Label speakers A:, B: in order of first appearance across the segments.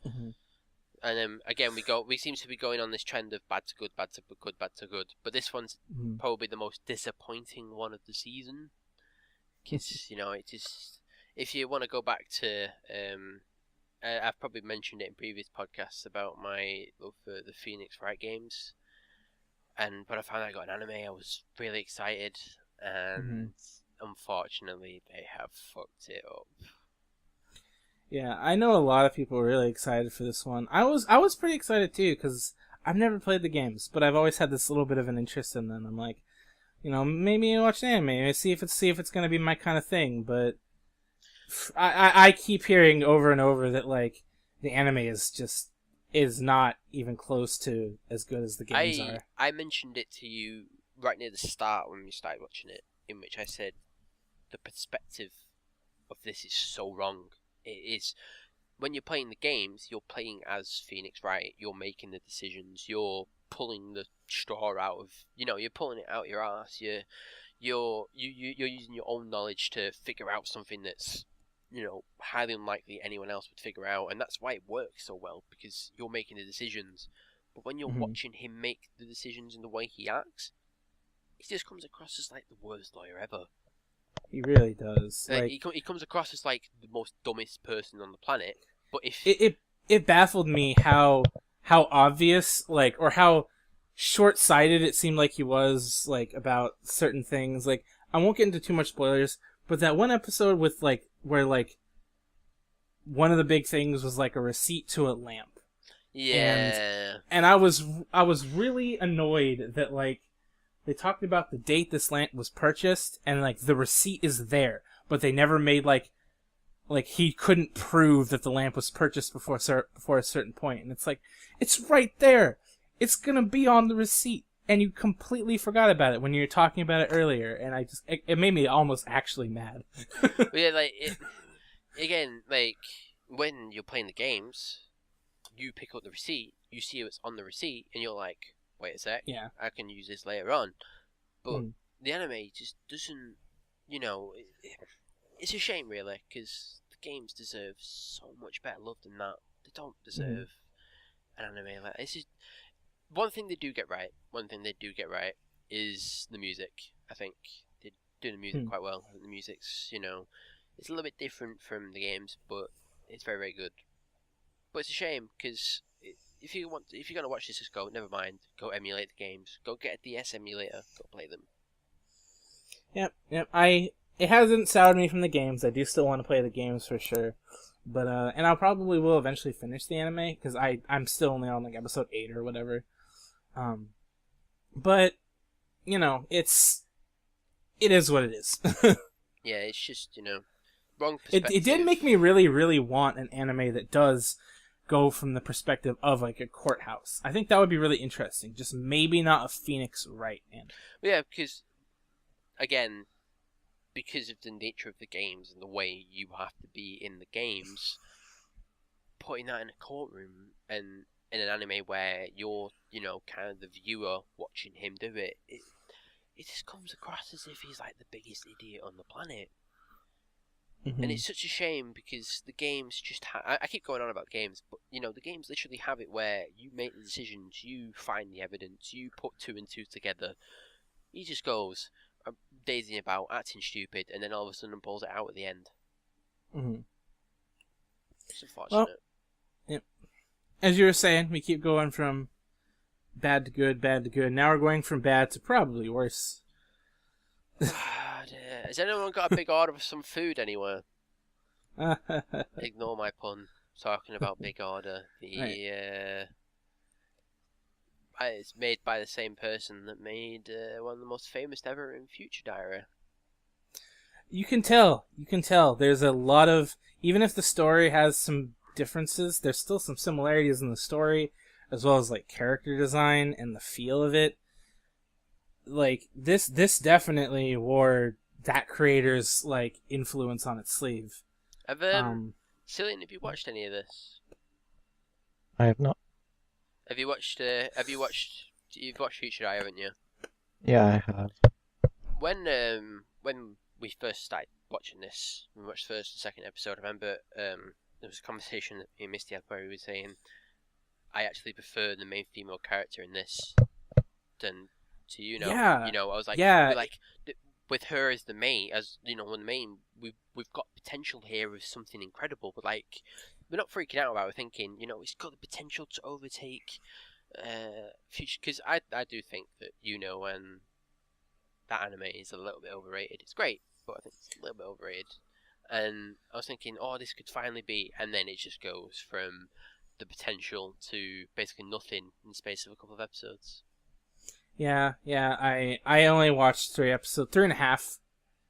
A: Hmm.
B: And then again, we seem to be going on this trend of bad to good, bad to good, bad to good. But this one's
A: Hmm.
B: probably the most disappointing one of the season. Because it just, if you want to go back to I've probably mentioned it in previous podcasts about my love for the Phoenix Wright games, and when I found out I got an anime, I was really excited,
A: Hmm.
B: and unfortunately, they have fucked it up.
A: Yeah, I know a lot of people were really excited for this one. I was pretty excited too because I've never played the games, but I've always had this little bit of an interest in them. I'm like, maybe watch anime and see if it's gonna be my kind of thing. But I keep hearing over and over that like the anime is not even close to as good as the games
B: I
A: are.
B: I mentioned it to you right near the start when we started watching it, in which I said the perspective of this is so wrong. It is. When you're playing the games, you're playing as Phoenix Wright. You're making the decisions. You're pulling the straw out of, you're pulling it out your ass. You're using your own knowledge to figure out something that's, highly unlikely anyone else would figure out, and that's why it works so well because you're making the decisions. But when you're
A: Hmm.
B: watching him make the decisions and the way he acts, he just comes across as like the worst lawyer ever.
A: He really does.
B: Like
A: Like
B: he comes across as like the most dumbest person on the planet. But if
A: it, it, it baffled me how obvious like or how short sighted it seemed like he was like about certain things. Like I won't get into too much spoilers, but that one episode with like where like one of the big things was like a receipt to a lamp, and
B: yeah,
A: I was really annoyed that like they talked about the date this lamp was purchased and like the receipt is there, but they never made like he couldn't prove that the lamp was purchased before a certain point, and it's like it's right there. It's gonna be on the receipt, and you completely forgot about it when you were talking about it earlier, and it made me almost actually mad.
B: but yeah, like it again. Like when you're playing the games, you pick up the receipt, you see what's on the receipt, and you're like, wait a sec,
A: Yeah.
B: I can use this later on. But
A: Mm.
B: the anime just doesn't, you know, it's a shame really because the games deserve so much better love than that. They don't
A: Mm.
B: deserve an anime like this. Is one thing they do get right. One thing they do get right is the music. I think they do the music
A: Mm.
B: quite well. The music's, it's a little bit different from the games, but it's very, very good. But it's a shame because if you're gonna watch this, just go. Never mind. Go emulate the games. Go get a DS emulator. Go play them.
A: Yep. Yep. It hasn't soured me from the games. I do still want to play the games for sure. But and I'll probably will eventually finish the anime because I'm still only on like episode 8 or whatever. Um, but it is what it is.
B: Yeah, it's just wrong
A: It did
B: perspective.
A: make me really really want an anime that does go from the perspective of like a courthouse. I think that would be really interesting. Just maybe not a Phoenix Wright anime.
B: But yeah, because again, because of the nature of the games and the way you have to be in the games, putting that in a courtroom and in an anime where you're, kind of the viewer watching him do it just comes across as if he's like the biggest idiot on the planet. And
A: Mm-hmm.
B: it's such a shame because the games just I keep going on about games, but the games literally have it where you make the decisions, you find the evidence, you put two and two together. He just goes daising about, acting stupid, and then all of a sudden pulls it out at the end.
A: Mm-hmm.
B: It's
A: Well,
B: unfortunate.
A: yeah. As you were saying, we keep going from bad to good, bad to good. Now we're going from bad to probably worse.
B: Has anyone got a big order of some food anywhere?
A: Right.
B: Ignore my pun. Talking about Big Order, it's made by the same person that made one of the most famous ever in Future Diary.
A: You can tell. You can tell. There's a lot of even if the story has some differences, there's still some similarities in the story, as well as like character design and the feel of it. Like this definitely wore that creator's like influence on its sleeve.
B: Have
A: Um,
B: Cillian, have you watched any of this?
C: I have not.
B: Have you watched? You've watched Future Diary, haven't you?
C: Yeah, I have.
B: When we first started watching this, we watched the first and second episode. I remember there was a conversation that me and Misty had where he was saying, I actually prefer the main female character in this than to
A: Yeah.
B: I was like,
A: Yeah.
B: with her as the main, one of the main, we've got potential here of something incredible, but like, we're not freaking out about it. We're thinking, it's got the potential to overtake future. Because I do think that and that anime is a little bit overrated. It's great, but I think it's a little bit overrated. And I was thinking, oh, this could finally be, and then it just goes from the potential to basically nothing in the space of a couple of episodes.
A: Yeah. I only watched 3.5.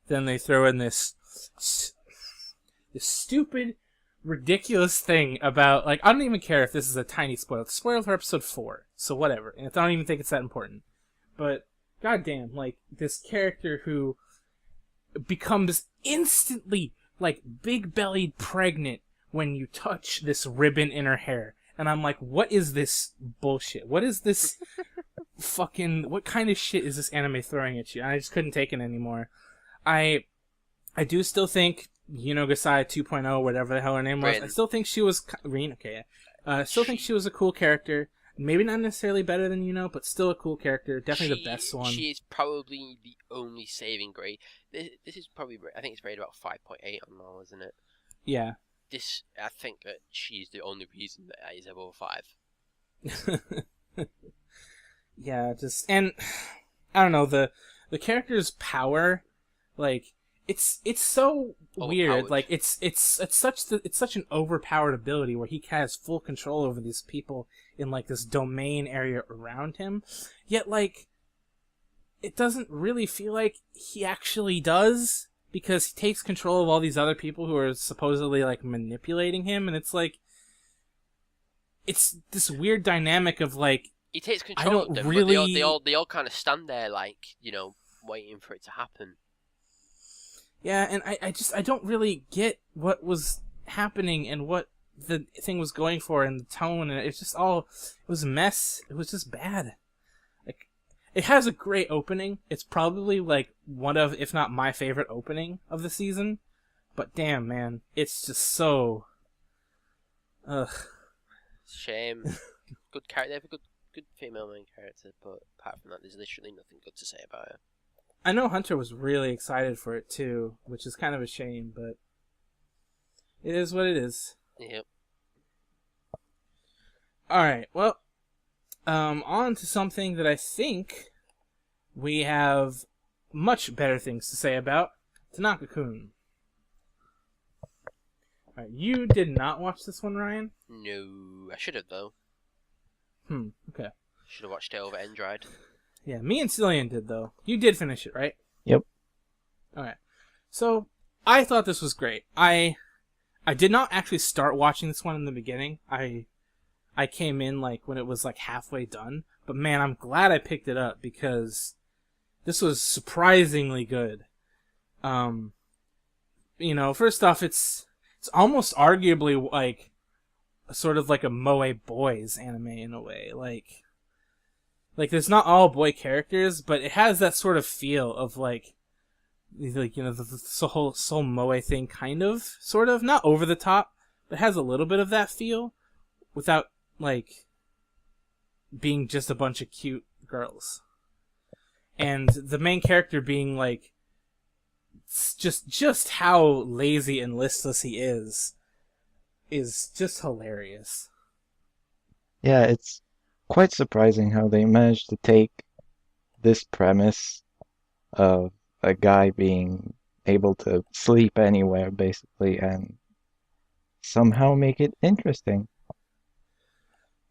A: Then they throw in this stupid, ridiculous thing about, like, I don't even care if this is a tiny spoiler. It's spoiled for episode 4, so whatever. And I don't even think it's that important. But goddamn, like, this character who becomes instantly, like, big-bellied pregnant when you touch this ribbon in her hair. And I'm like, what is this bullshit? What is this what kind of shit is this anime throwing at you? And I just couldn't take it anymore. I do still think, Gasai 2.0, whatever the hell her name was, I still think she was... Rin, okay, yeah. Still think she was a cool character. Maybe not necessarily better than but still a cool character. Definitely the best one.
B: She is probably the only saving grade. This is probably, I think it's rated about 5.8 on Marvel, isn't it?
A: Yeah.
B: I think that she's the only reason that is above 5.
A: Yeah, and I don't know, the character's power, like, it's so weird. Like, it's such an overpowered ability where he has full control over these people in, like, this domain area around him. Yet, like, it doesn't really feel like he actually does, because he takes control of all these other people who are supposedly, like, manipulating him, and it's like, it's this weird dynamic of, like,
B: he takes control of them, but they all kind of stand there, like, waiting for it to happen.
A: Yeah, and I don't really get what was happening and what the thing was going for and the tone, and it was a mess. It was just bad. Like, it has a great opening. It's probably, like, one of, if not my favorite opening of the season. But damn, man, it's just so... Ugh.
B: Shame. Good character. They have a good female main character, but apart from that, there's literally nothing good to say about her.
A: I know Hunter was really excited for it too, which is kind of a shame, but it is what it is.
B: Yep.
A: Alright, well, on to something that I think we have much better things to say about. Tanaka-kun. Alright, you did not watch this one, Ryan?
B: No, I should have, though.
A: Okay.
B: Should have watched it over Endride.
A: Yeah, me and Cillian did, though. You did finish it, right?
C: Yep.
A: Alright. So, I thought this was great. I did not actually start watching this one in the beginning. I came in, like, when it was, like, halfway done. But, man, I'm glad I picked it up, because this was surprisingly good. First off, it's almost arguably, like, sort of like a Moe Boys anime in a way. Like, there's not all boy characters, but it has that sort of feel of, like the whole Moe thing, kind of, sort of. Not over the top, but has a little bit of that feel, without, like, being just a bunch of cute girls. And the main character being, like, just how lazy and listless he is just hilarious.
C: Yeah, it's quite surprising how they managed to take this premise of a guy being able to sleep anywhere, basically, and somehow make it interesting.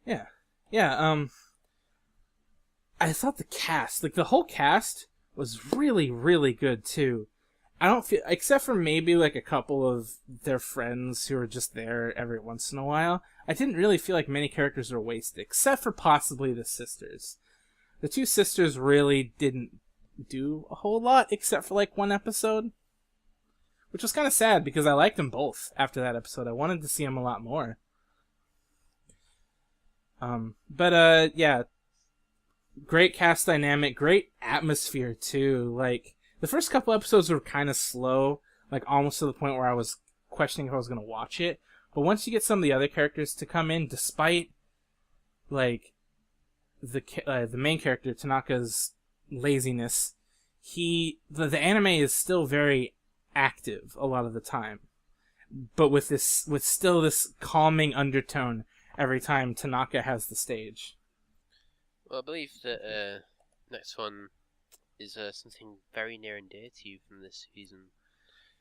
A: Yeah. I thought the cast, like, the whole cast was really, really good, too. I don't feel, except for maybe, like, a couple of their friends who are just there every once in a while, I didn't really feel like many characters were wasted, except for possibly the sisters. The two sisters really didn't do a whole lot, except for, like, one episode. Which was kind of sad, because I liked them both after that episode. I wanted to see them a lot more. Yeah. Great cast dynamic, great atmosphere, too. Like, the first couple episodes were kind of slow, like, almost to the point where I was questioning if I was going to watch it. But once you get some of the other characters to come in, despite like the main character Tanaka's laziness, the anime is still very active a lot of the time, but with still this calming undertone every time Tanaka has the stage.
B: Well, I believe that next one is something very near and dear to you from this season.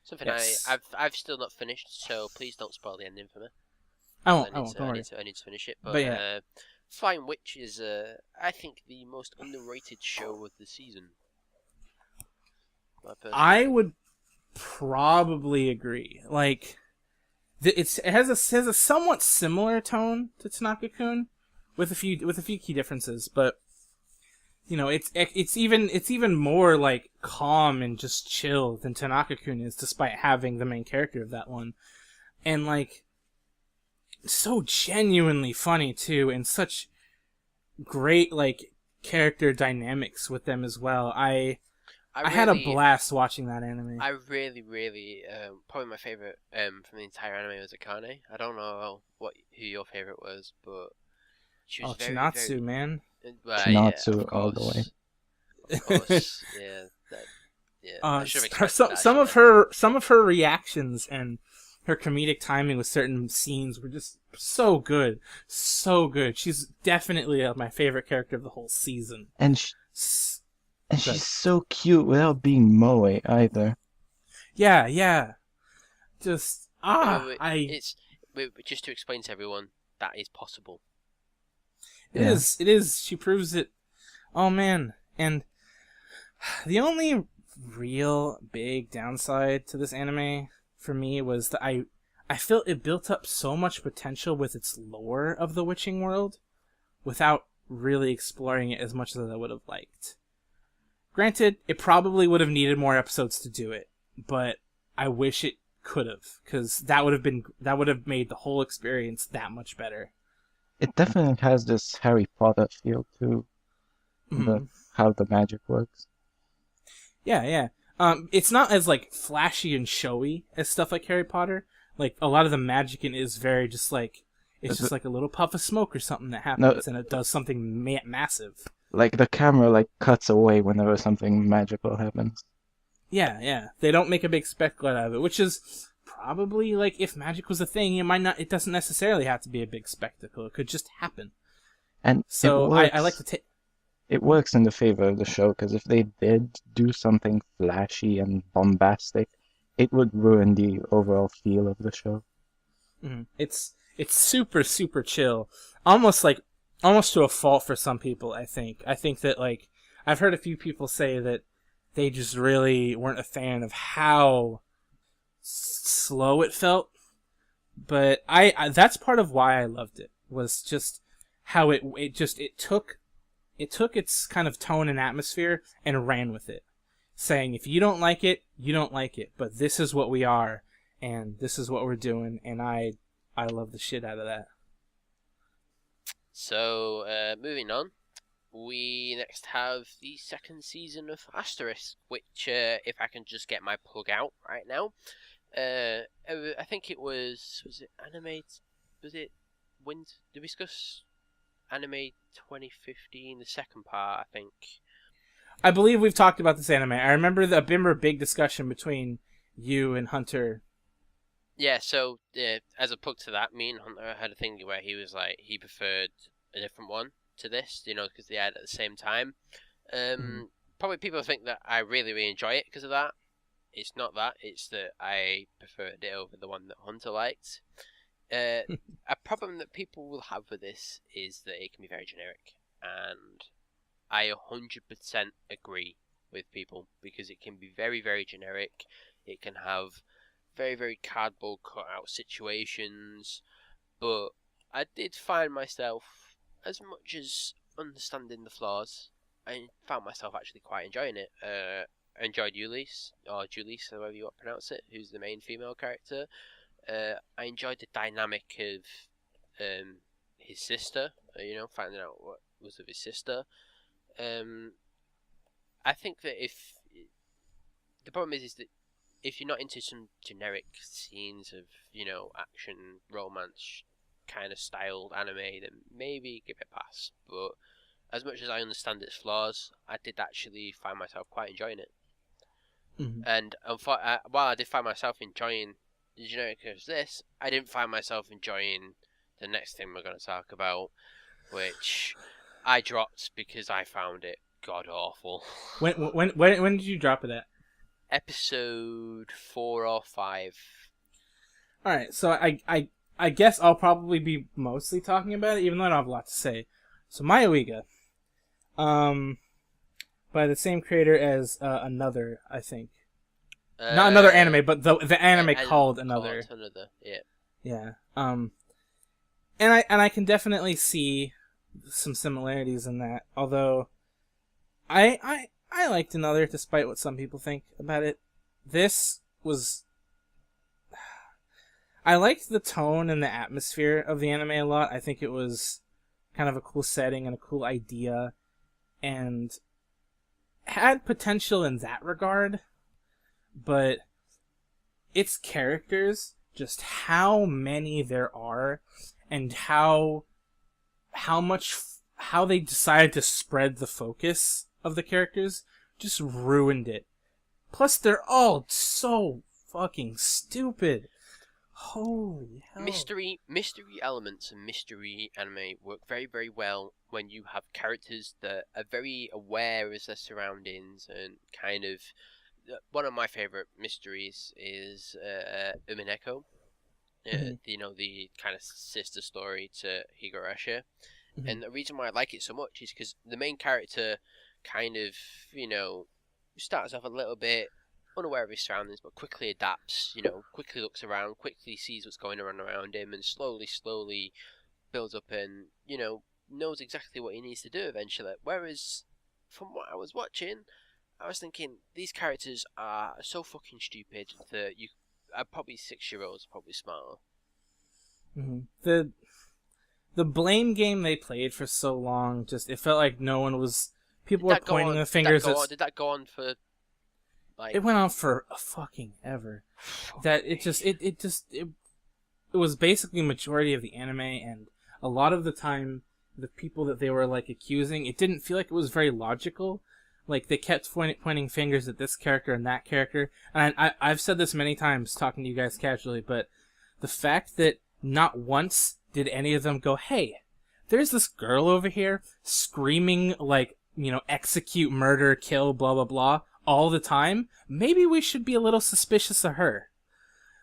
B: Something
A: Yes,
B: I've still not finished, so please don't spoil the ending for me.
A: I
B: 'Cause
A: won't. I won't. Don't worry.
B: I need to finish it.
A: But
B: But
A: yeah,
B: Flying Witch is I think the most underrated show of the season. My personal
A: I
B: opinion.
A: would probably agree. Like, it has a somewhat similar tone to Tanaka-kun, with a few key differences, but it's even more like calm and just chill than Tanaka-kun is, despite having the main character of that one, and like so genuinely funny too, and such great like character dynamics with them as well.
B: I
A: I had a
B: really,
A: blast watching that anime.
B: I really, really, probably my favorite from the entire anime was Akane. I don't know who your favorite was, but she was
A: Oh,
B: very,
A: Chinatsu,
B: very.
A: man.
B: Yeah,
C: Chinatsu all the way.
B: of course, yeah, yeah. I should have expected that, shouldn't I?
A: Some of her reactions and her comedic timing with certain scenes were just so good, so good. She's definitely my favorite character of the whole season.
C: And sh
A: S-
C: and
A: Good.
C: she's so cute without being moe either.
A: Yeah, yeah. Just I
B: It's just to explain to everyone that is possible.
C: Yeah.
A: it is. She proves it. Oh man, and the only real big downside to this anime for me was that I felt it built up so much potential with its lore of the witching world without really exploring it as much as I would have liked. Granted, it probably would have needed more episodes to do it, but I wish it could have, because that would have made the whole experience that much better.
C: It definitely has this Harry Potter feel to the
A: Mhm.
C: how the magic works.
A: Yeah, yeah. It's not as like flashy and showy as stuff like Harry Potter. Like a lot of the magic in it is very just like it's
C: Is
A: just
C: it,
A: like a little puff of smoke or something that
C: no,
A: happens, and it does something massive.
C: like the camera like cuts away whenever something magical happens.
A: Yeah, yeah. They don't make a big spectacle out of it, which is probably like if magic was a thing, it might not. It doesn't necessarily have to be a big spectacle. It could just happen.
C: And
A: So I like to take.
C: it works in the favor of the show because if they did do something flashy and bombastic, it would ruin the overall feel of the show.
A: It's super chill, almost like almost to a fault for some people. I think that like I've heard a few people say that they just really weren't a fan of how slow it felt, but I that's part of why I loved it was just how it took its kind of tone and atmosphere and ran with it, saying if you don't like it, you don't like it, but this is what we are and this is what we're doing, and I love the shit out of that.
B: So, moving on, we next have the second season of Asterisk, which, if I can just get my plug out right now, I think it was it Anime, was it Wind, did we discuss Anime 2015, the second part, I think.
A: I believe we've talked about this anime. I remember a big discussion between you and Hunter.
B: Yeah, so as a plug to that, me and Hunter had a thing where he was like, he preferred a different one to this, because they had at the same time.
A: Mhm.
B: Probably people think that I really, really enjoy it because of that. It's not that, it's that I preferred it over the one that Hunter liked. Uh, a problem that people will have with this is that it can be very generic, and I 100% agree with people because it can be very, very generic. It can have very, very cardboard cutout situations, but I did find myself, as much as understanding the flaws, I found myself actually quite enjoying it. I enjoyed Ulysses, or Julisse, however you want to pronounce it, who's the main female character. I enjoyed the dynamic of his sister, finding out what was of his sister. Um, I think that if the problem is that if you're not into some generic scenes of, action, romance kind of styled anime, then maybe give it a pass. But as much as I understand its flaws, I did actually find myself quite enjoying it.
A: Mm-hmm.
B: And while I did find myself enjoying the generic of this, I didn't find myself enjoying the next thing we're going to talk about, which I dropped because I found it god awful.
A: When did you drop it at?
B: Episode 4 or 5.
A: All right, so I guess I'll probably be mostly talking about it, even though I don't have a lot to say. So Mayoiga, by the same creator as Another, I think. Not Another anime, but the anime called Another.
B: Yeah.
A: Yeah. And I can definitely see some similarities in that. Although I liked Another, despite what some people think about it. This was. I liked the tone and the atmosphere of the anime a lot. I think it was kind of a cool setting and a cool idea, and had potential in that regard. But its characters, just how many there are, and how they decided to spread the focus of the characters, just ruined it. Plus, they're all so fucking stupid. Holy hell.
B: Mystery elements and mystery anime work very, very well when you have characters that are very aware of their surroundings and kind of. One of my favorite mysteries is Umineko. The kind of sister story to Higurashi.
A: Mm-hmm.
B: And the reason why I like it so much is because the main character kind of, starts off a little bit unaware of his surroundings, but quickly adapts, quickly looks around, quickly sees what's going on around him, and slowly builds up and, knows exactly what he needs to do eventually. Whereas, from what I was watching, I was thinking, these characters are so fucking stupid that you are probably 6-year-olds, probably smarter.
A: Mm-hmm. The blame game they played for so long, just it felt like no one was. People were pointing the fingers at.
B: Did that go on for? Like...
A: It went on for a fucking ever. That it was basically majority of the anime, and a lot of the time, the people that they were like accusing, it didn't feel like it was very logical. Like they kept pointing fingers at this character and that character, and I've said this many times talking to you guys casually, but the fact that not once did any of them go, "Hey, there's this girl over here screaming like, execute, murder, kill, blah blah blah all the time. Maybe we should be a little suspicious of her."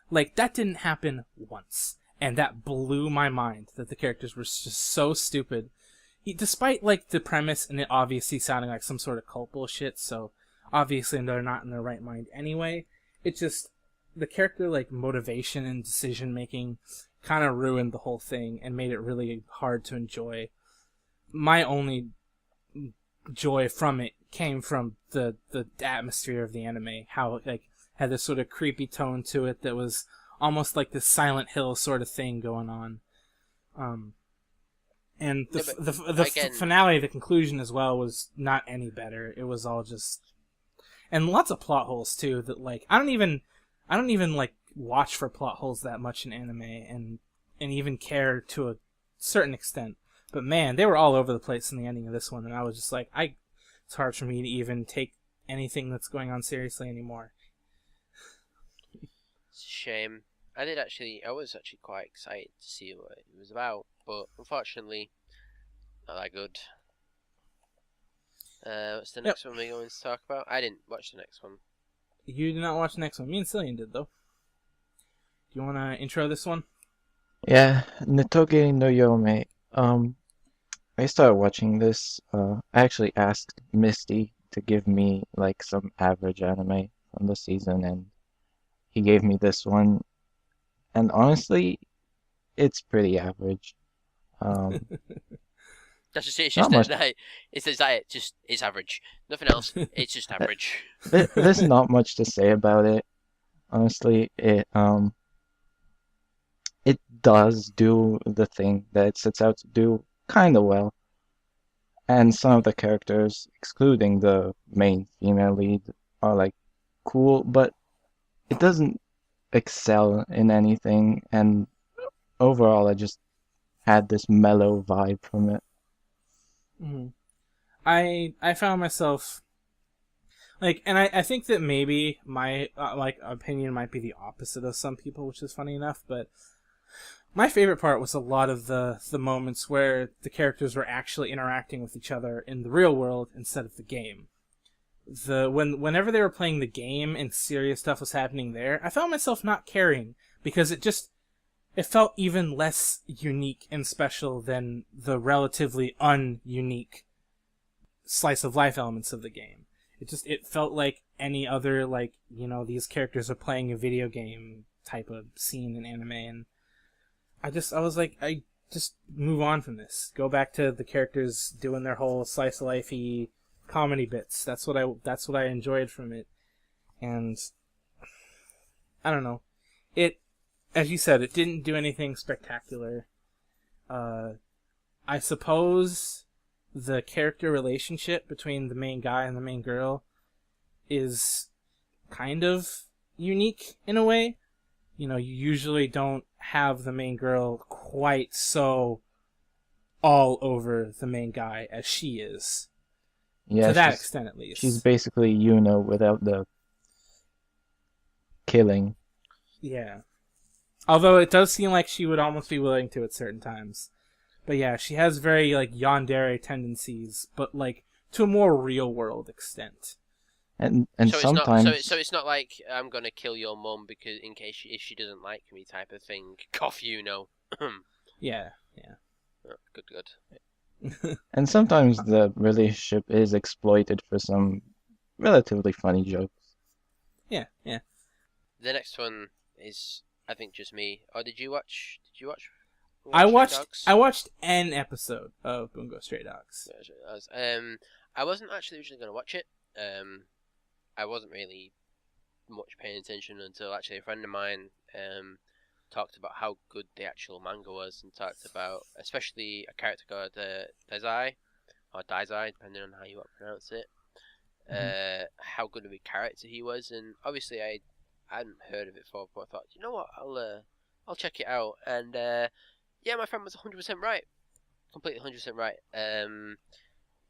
A: Like that didn't happen once, and that blew my mind that the characters were just so stupid. Despite like the premise and it obviously sounding like some sort of cult bullshit, so obviously they're not in their right mind anyway. It just the character like motivation and decision making kind of ruined the whole thing and made it really hard to enjoy. My only joy from it came from the atmosphere of the anime, how it like had this sort of creepy tone to it that was almost like this Silent Hill sort of thing going on. And the finale, the conclusion as well, was not any better. It was all just, and lots of plot holes too. That like I don't even like watch for plot holes that much in anime, and even care to a certain extent. But man, they were all over the place in the ending of this one, and I was just like, it's hard for me to even take anything that's going on seriously anymore.
B: It's a shame. I was actually quite excited to see what it was about, but unfortunately, not that good. What's the next one we're going to talk about? I didn't watch the next one.
A: You did not watch the next one. Me and Cillian did, though. Do you want to intro this one?
C: Yeah, Netoge no Yome. I started watching this. I actually asked Misty to give me like some average anime from the season, and he gave me this one. And honestly, it's pretty average.
B: That's just it. It's
C: Not
B: just
C: much.
B: it's average. Nothing else. It's just average.
C: There's not much to say about it. Honestly, it does do the thing that it sets out to do kind of well. And some of the characters, excluding the main female lead, are like cool, but it doesn't excel in anything, and overall, I just had this mellow vibe from it.
A: Mhm. I found myself like, and I think that maybe my like opinion might be the opposite of some people, which is funny enough. But my favorite part was a lot of the moments where the characters were actually interacting with each other in the real world instead of the game. Whenever they were playing the game and serious stuff was happening there, I found myself not caring because it felt even less unique and special than the relatively ununique slice of life elements of the game. It felt like any other, like, these characters are playing a video game type of scene in anime, and I was like, I just move on from this. Go back to the characters doing their whole slice of lifey comedy bits. That's what I enjoyed from it. And I don't know. It, as you said, it didn't do anything spectacular. I suppose the character relationship between the main guy and the main girl is kind of unique in a way. You usually don't have the main girl quite so all over the main guy as she is.
C: Yeah,
A: To that extent, at
C: she's
A: least.
C: basically without the killing.
A: Yeah. Although it does seem like she would almost be willing to at certain times. But yeah, she has very, like, yandere tendencies, but, like, to a more real-world extent.
C: And
B: So it's not
C: sometimes,
B: so it's not like I'm gonna kill your mum because in case if she doesn't like me type of thing. Cough,
A: Yeah.
B: Oh, good.
C: and sometimes the relationship is exploited for some relatively funny jokes.
A: Yeah.
B: The next one is, I think, just me. Oh, did you watch?
A: I
B: Stray
A: watched
B: Dogs?
A: I watched an episode of Bungo Stray Dogs.
B: Yeah, Stray Dogs. I wasn't actually originally gonna watch it. I wasn't really much paying attention until actually a friend of mine talked about how good the actual manga was, and talked about especially a character called Dazai or Daizai, depending on how you want to pronounce it. How good of a character he was, and obviously I hadn't heard of it before, but I thought, you know what, I'll check it out, and yeah, my friend was 100% right, completely 100% right.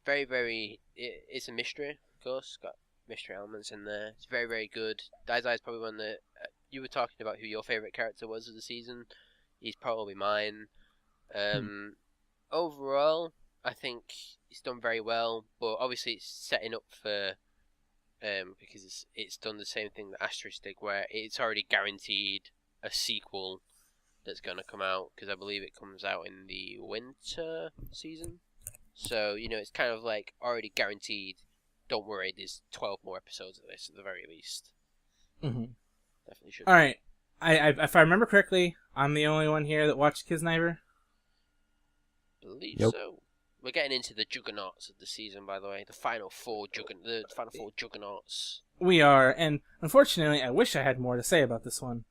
B: Very, very, it's a mystery, of course, got mystery elements in there. It's very, very good. Daizai is probably one that you were talking about who your favorite character was of the season. He's probably mine. Overall, I think it's done very well, but obviously it's setting up for because it's done the same thing that Asterisk did, where it's already guaranteed a sequel that's going to come out, because I believe it comes out in the winter season. So, it's kind of like already guaranteed. Don't worry, there's 12 more episodes of this at the very least.
A: Mm-hmm.
B: Definitely should.
A: All right. I if I remember correctly, I'm the only one here that watched Kisniver.
B: Believe
C: Yep.
B: so. We're getting into the juggernauts of the season, by the way. The final four juggernauts.
A: We are, and unfortunately, I wish I had more to say about this one.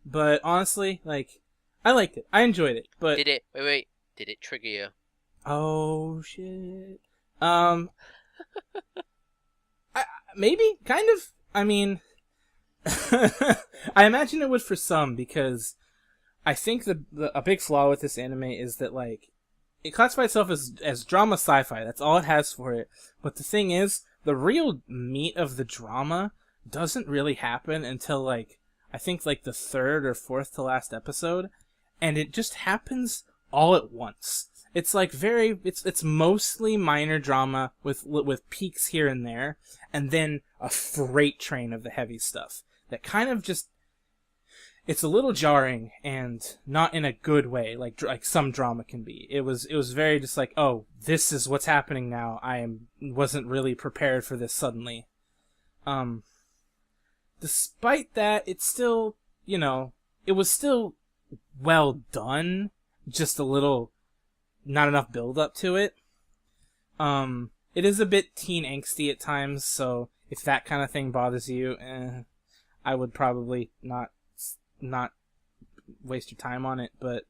A: But honestly, like, I liked it. I enjoyed it. But
B: Did it trigger you?
A: oh shit. Maybe, kind of. I mean, I imagine it would for some, because I think a big flaw with this anime is that, like, it classifies itself as drama sci-fi. That's all it has for it. But the thing is, the real meat of the drama doesn't really happen until, like, I think, like, the third or fourth to last episode, and it just happens all at once. It's like it's mostly minor drama with peaks here and there, and then a freight train of the heavy stuff that kind of just, it's a little jarring, and not in a good way, like some drama can be. It was very just like, oh, this is what's happening now. Wasn't really prepared for this suddenly. Despite that, it's still, it was still well done. Just a little, not enough build up to it. It is a bit teen angsty at times, so if that kind of thing bothers you, I would probably not waste your time on it. But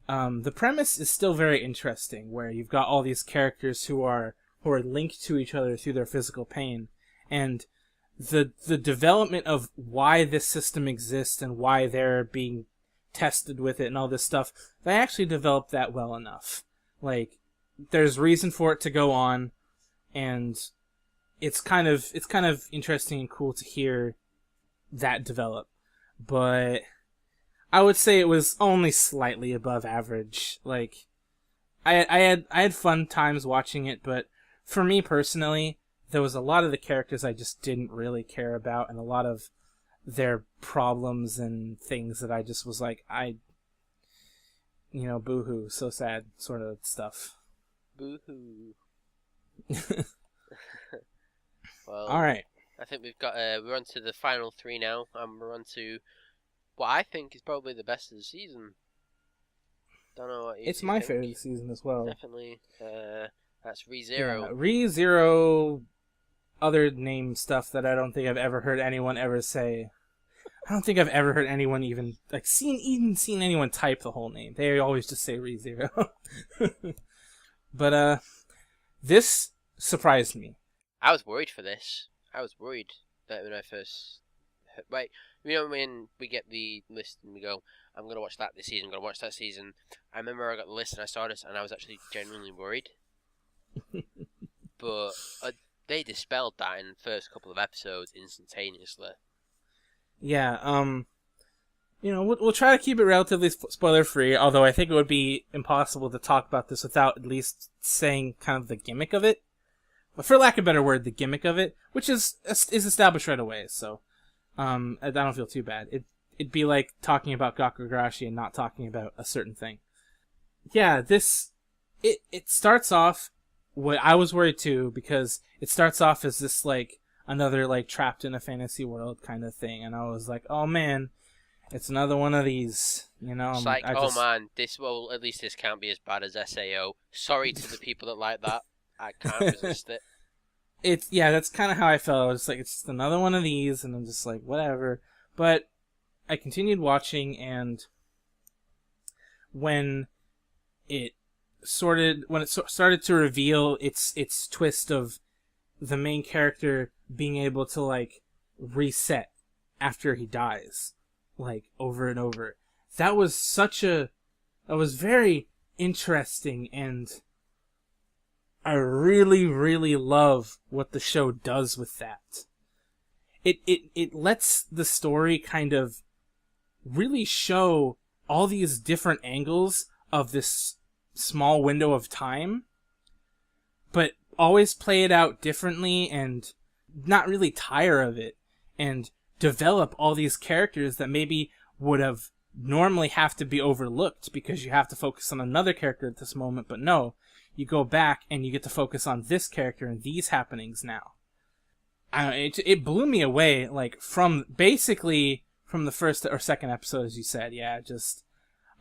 A: the premise is still very interesting, where you've got all these characters who are linked to each other through their physical pain, and the development of why this system exists and why they're being tested with it and all this stuff, they actually developed that well enough. Like, there's reason for it to go on, and it's kind of interesting and cool to hear that develop. But I would say it was only slightly above average. Like, I had fun times watching it, but for me personally, there was a lot of the characters I just didn't really care about, and a lot of their problems and things that I just was like, boo-hoo, so sad, sort of stuff.
B: Boo-hoo. Well,
A: all right.
B: I think we're on to the final 3 now, and we're on to what I think is probably the best of the season. Don't know what
A: it's
B: you
A: my
B: think.
A: favorite of the season as well.
B: Definitely. That's ReZero.
A: Yeah, ReZero, other name stuff that I don't think I've ever heard anyone ever say. I don't think I've ever heard anyone even seen anyone type the whole name. They always just say ReZero. But this surprised me.
B: I was worried for this. I was worried that when I first when we get the list and we go, I'm going to watch that this season, I'm going to watch that season. I remember I got the list and I saw this and I was actually genuinely worried. But they dispelled that in the first couple of episodes instantaneously.
A: Yeah, we'll try to keep it relatively spoiler-free, although I think it would be impossible to talk about this without at least saying kind of the gimmick of it. But for lack of a better word, the gimmick of it, which is established right away, so I don't feel too bad. It'd be like talking about Gakugarashi and not talking about a certain thing. Yeah, it starts off, what I was worried too, because it starts off as this, like, another, like, trapped in a fantasy world kind of thing, and I was like, oh man, it's another one of these,
B: It's like, man, at least this can't be as bad as SAO. Sorry to the people that like that. I can't resist it.
A: That's kind of how I felt. I was like, it's just another one of these, and I'm just like, whatever. But I continued watching, and when it started to reveal its twist of the main character being able to, like, reset after he dies, like, over and over, that was very interesting, and I really, really love what the show does with that. It lets the story kind of really show all these different angles of this small window of time, but always play it out differently and not really tire of it, and develop all these characters that maybe would have normally have to be overlooked because you have to focus on another character at this moment, but no, you go back and you get to focus on this character and these happenings now. It blew me away, like, from the first or second episode, as you said. Yeah, just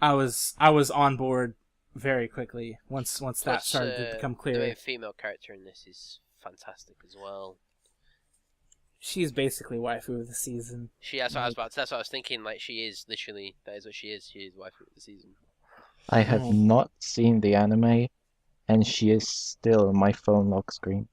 A: I was on board very quickly once that started to become clear.
B: The main female character in this is fantastic as well.
A: She's basically waifu of the season.
B: That's what I was thinking. Like, she is literally, that is what she is. She is waifu of the season.
C: I have not seen the anime, and she is still on my phone lock screen.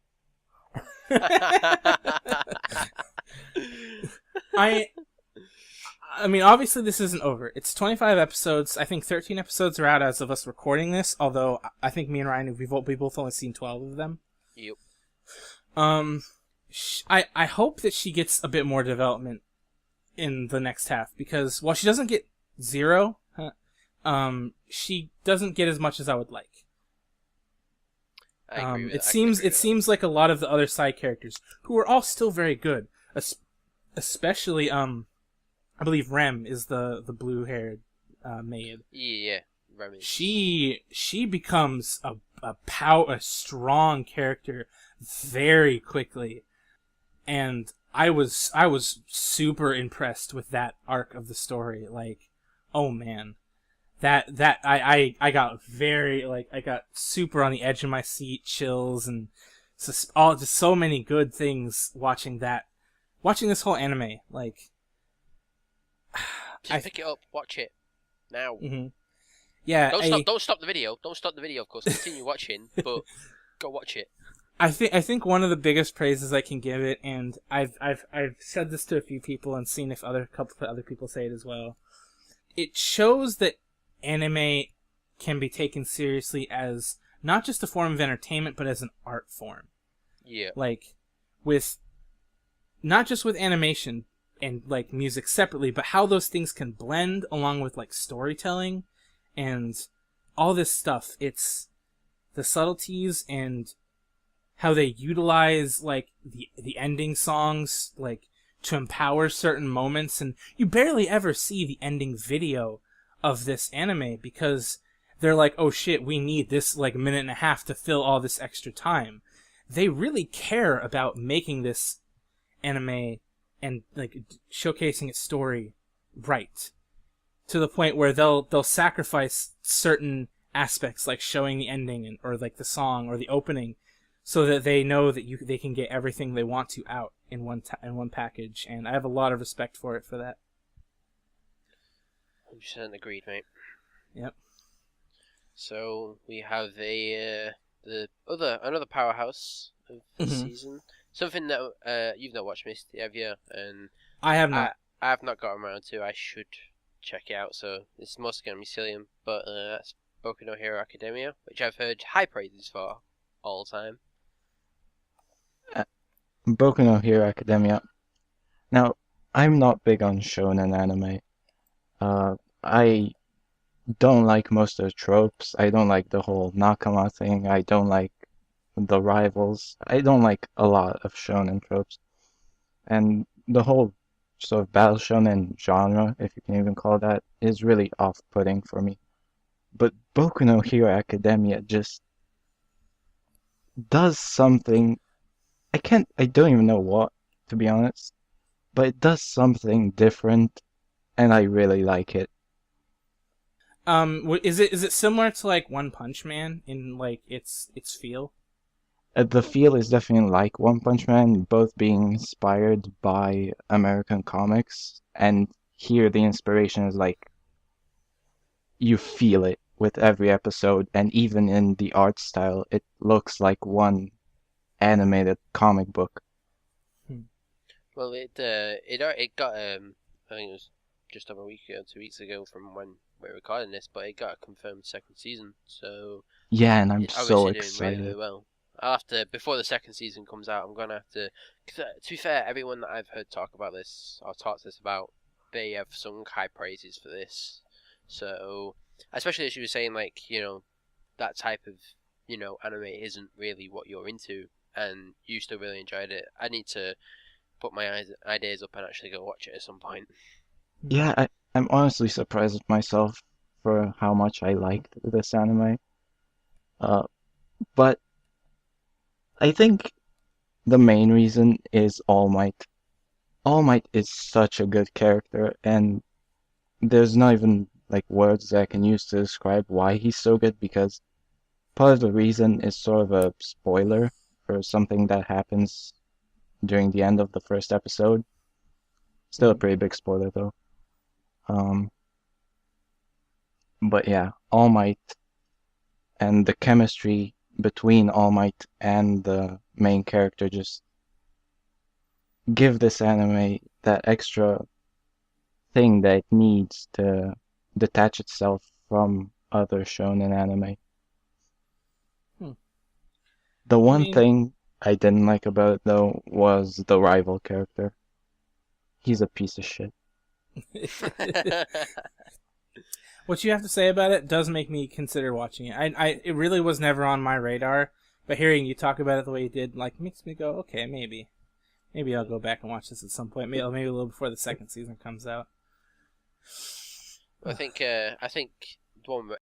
A: I mean, obviously this isn't over. It's 25 episodes. I think 13 episodes are out as of us recording this, although I think me and Ryan, we both only seen 12 of them.
B: Yep.
A: I hope that she gets a bit more development in the next half, because while she doesn't get zero, she doesn't get as much as I would like.
B: I agree with
A: it seems like a lot of the other side characters, who are all still very good, especially I believe Rem is the blue-haired maid.
B: Yeah, Rem is.
A: She becomes a strong character very quickly, and I was super impressed with that arc of the story. Like, oh man, that I got very, like, I got super on the edge of my seat, chills, and just so many good things watching this whole anime. Like,
B: just pick it up, watch it now.
A: Mm-hmm. Yeah,
B: don't stop the video. Don't stop the video, of course. Continue watching, but go watch it.
A: I think one of the biggest praises I can give it, and I've said this to a few people and seen if a couple of other people say it as well. It shows that anime can be taken seriously as not just a form of entertainment, but as an art form.
B: Yeah.
A: Like, with not just with animation and like music separately, but how those things can blend along with like storytelling and all this stuff. It's the subtleties and how they utilize like the ending songs like to empower certain moments, and you barely ever see the ending video of this anime because they're like, oh shit, we need this like minute and a half to fill all this extra time. They really care about making this anime and like showcasing its story right, to the point where they'll sacrifice certain aspects like showing the ending or like the song or the opening, so that they know that they can get everything they want to out in one package, and I have a lot of respect for it for that.
B: 100% agreed, mate.
A: Yep.
B: So we have another powerhouse of the season. Something that you've not watched, Misty, have you? And
A: I have not.
B: I have not gotten around to. I should check it out. So it's mostly gonna be Cillian, but that's Boku no Hero Academia, which I've heard high praises for all the time.
C: Boku no Hero Academia. Now, I'm not big on shonen anime. I don't like most of the tropes. I don't like the whole nakama thing. I don't like the rivals. I don't like a lot of shonen tropes. And the whole sort of battle shonen genre, if you can even call it that, is really off-putting for me. But Boku no Hero Academia just does something. I don't even know what, to be honest, but it does something different, and I really like it.
A: Is it similar to like One Punch Man in like its feel?
C: The feel is definitely like One Punch Man, both being inspired by American comics, and here the inspiration is like you feel it with every episode, and even in the art style, it looks like one animated comic book.
B: Well, it got I think it was just over a week ago, 2 weeks ago from when we're recording this, but it got a confirmed second season. So
C: Yeah, and I'm
B: it's
C: so
B: obviously doing really, really
C: excited.
B: well. I'll have to, before the second season comes out, I'm gonna have to. Cause, to be fair, everyone that I've heard talk about this or talked this about, they have sung high praises for this. So, especially as you were saying, like that type of anime isn't really what you're into, and you still really enjoyed it. I need to put my ideas up and actually go watch it at some point.
C: Yeah, I'm honestly surprised at myself for how much I liked this anime. Uh, but I think the main reason is All Might. All Might is such a good character, and there's not even like words that I can use to describe why he's so good, because part of the reason is sort of a spoiler for something that happens during the end of the first episode. Still a pretty big spoiler though. Um, but yeah, All Might and the chemistry between All Might and the main character just give this anime that extra thing that it needs to detach itself from other shonen anime. The
A: I
C: one
A: mean,
C: thing I didn't like about it though was the rival character. He's a piece of shit.
A: what you have to say about it does make me consider watching it. It really was never on my radar, but hearing you talk about it the way you did, like, makes me go, okay, maybe I'll go back and watch this at some point. Maybe a little before the second season comes out.
B: I think the one